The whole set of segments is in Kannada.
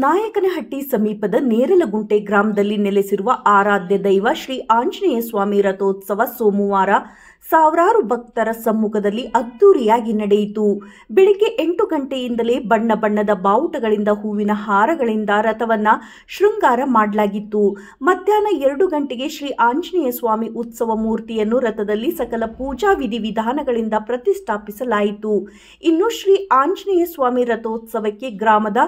ನಾಯಕನಹಟ್ಟಿ ಸಮೀಪದ ನೇರಲಗುಂಟೆ ಗ್ರಾಮದಲ್ಲಿ ನೆಲೆಸಿರುವ ಆರಾಧ್ಯ ದೈವ ಶ್ರೀ ಆಂಜನೇಯ ಸ್ವಾಮಿ ರಥೋತ್ಸವ ಸೋಮವಾರ ಸಾವಿರಾರು ಭಕ್ತರ ಸಮ್ಮುಖದಲ್ಲಿ ಅದ್ದೂರಿಯಾಗಿ ನಡೆಯಿತು. ಬೆಳಿಗ್ಗೆ 8 ಗಂಟೆಯಿಂದಲೇ ಬಣ್ಣ ಬಣ್ಣದ ಬಾವುಟಗಳಿಂದ ಹೂವಿನ ಹಾರಗಳಿಂದ ರಥವನ್ನ ಶೃಂಗಾರ ಮಾಡಲಾಗಿತ್ತು. ಮಧ್ಯಾಹ್ನ 2 ಗಂಟೆಗೆ ಶ್ರೀ ಆಂಜನೇಯ ಸ್ವಾಮಿ ಉತ್ಸವ ಮೂರ್ತಿಯನ್ನು ರಥದಲ್ಲಿ ಸಕಲ ಪೂಜಾ ವಿಧಿವಿಧಾನಗಳಿಂದ ಪ್ರತಿಷ್ಠಾಪಿಸಲಾಯಿತು. ಇನ್ನು ಶ್ರೀ ಆಂಜನೇಯ ಸ್ವಾಮಿ ರಥೋತ್ಸವಕ್ಕೆ ಗ್ರಾಮದ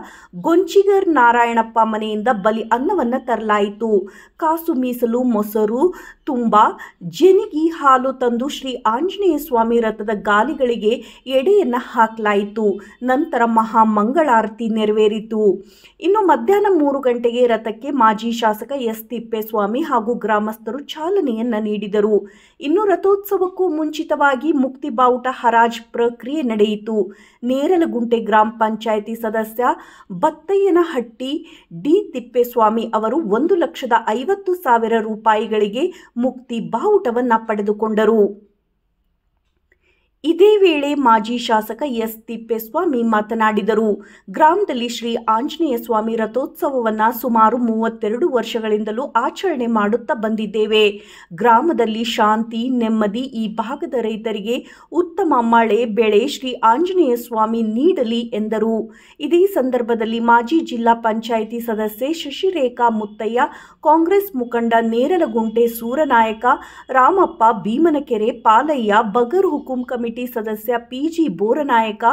ಗೊಂಚಿಗರ್ ನಾರಾಯಣಪ್ಪ ಮನೆಯಿಂದ ಬಲಿ ಅನ್ನವನ್ನ ತರಲಾಯಿತು. ಕಾಸು ಮೀಸಲು ಮೊಸರು ತುಂಬ ಜನಿಗಿ ಹಾಲು ತಂದು ಶ್ರೀ ಆಂಜನೇಯ ಸ್ವಾಮಿ ರಥದ ಗಾಲಿಗಳಿಗೆ ಎಡೆಯನ್ನ ಹಾಕಲಾಯಿತು. ನಂತರ ಮಹಾಮಂಗಳಾರತಿ ನೆರವೇರಿತು. ಇನ್ನು ಮಧ್ಯಾಹ್ನ 3 ಗಂಟೆಗೆ ರಥಕ್ಕೆ ಮಾಜಿ ಶಾಸಕ ಎಸ್ ತಿಪ್ಪೇಸ್ವಾಮಿ ಹಾಗೂ ಗ್ರಾಮಸ್ಥರು ಚಾಲನೆಯನ್ನ ನೀಡಿದರು. ಇನ್ನು ರಥೋತ್ಸವಕ್ಕೂ ಮುಂಚಿತವಾಗಿ ಮುಕ್ತಿ ಬಾವುಟ ಹರಾಜ್ ಪ್ರಕ್ರಿಯೆ ನಡೆಯಿತು. ನೇರಲಗುಂಟೆ ಗ್ರಾಮ ಪಂಚಾಯಿತಿ ಸದಸ್ಯ ಬತ್ತಯ್ಯನಹಟ್ಟಿ ಡಿ ತಿಪ್ಪೇಸ್ವಾಮಿ ಅವರು 1,50,000 ರೂಪಾಯಿಗಳಿಗೆ ಮುಕ್ತಿ ಬಾವುಟವನ್ನ ಪಡೆದುಕೊಂಡರು. ಇದೇ ವೇಳೆ ಮಾಜಿ ಶಾಸಕ ಎಸ್ ತಿಪ್ಪೇಸ್ವಾಮಿ ಮಾತನಾಡಿದರು. ಗ್ರಾಮದಲ್ಲಿ ಶ್ರೀ ಆಂಜನೇಯ ಸ್ವಾಮಿ ರಥೋತ್ಸವವನ್ನ ಸುಮಾರು 32 ವರ್ಷಗಳಿಂದಲೂ ಆಚರಣೆ ಮಾಡುತ್ತಾ ಬಂದಿದ್ದೇವೆ. ಗ್ರಾಮದಲ್ಲಿ ಶಾಂತಿ ನೆಮ್ಮದಿ, ಈ ಭಾಗದ ರೈತರಿಗೆ ಉತ್ತಮ ಮಳೆ ಬೆಳೆ ಶ್ರೀ ಆಂಜನೇಯ ಸ್ವಾಮಿ ನೀಡಲಿ ಎಂದರು. ಇದೇ ಸಂದರ್ಭದಲ್ಲಿ ಮಾಜಿ ಜಿಲ್ಲಾ ಪಂಚಾಯಿತಿ ಸದಸ್ಯೆ ಶಶಿರೇಖಾ ಮುತ್ತಯ್ಯ, ಕಾಂಗ್ರೆಸ್ ಮುಖಂಡ ನೇರಲಗುಂಟೆ ಸೂರನಾಯಕ ರಾಮಪ್ಪ, ಭೀಮನಕೆರೆ ಪಾಲಯ್ಯ, ಬಗರ್ ಹುಕುಂ ಕಮಿಟಿ ಸದಸ್ಯ ಪಿಜಿ ಬೋರನಾಯಕ,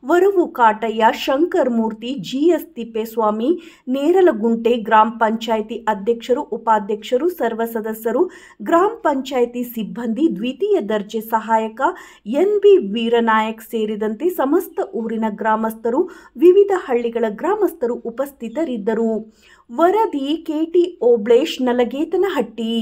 ವರವು ಕಾಟಯ್ಯ, ಶಂಕರ್ ಮೂರ್ತಿ, ಜಿಎಸ್ ತಿಪ್ಪೇಸ್ವಾಮಿ, ನೇರಲಗುಂಟೆ ಗ್ರಾಮ ಪಂಚಾಯಿತಿ ಅಧ್ಯಕ್ಷರು, ಉಪಾಧ್ಯಕ್ಷರು, ಸರ್ವ ಸದಸ್ಯರು, ಗ್ರಾಮ ಪಂಚಾಯಿತಿ ಸಿಬ್ಬಂದಿ, ದ್ವಿತೀಯ ದರ್ಜೆ ಸಹಾಯಕ ಎನ್ಬಿ ವೀರನಾಯಕ್ ಸೇರಿದಂತೆ ಸಮಸ್ತ ಊರಿನ ಗ್ರಾಮಸ್ಥರು, ವಿವಿಧ ಹಳ್ಳಿಗಳ ಗ್ರಾಮಸ್ಥರು ಉಪಸ್ಥಿತರಿದ್ದರು. ವರದಿ ಕೆಟಿ ಓಬ್ಳೇಶ್, ನಲಗೇತನಹಟ್ಟಿ.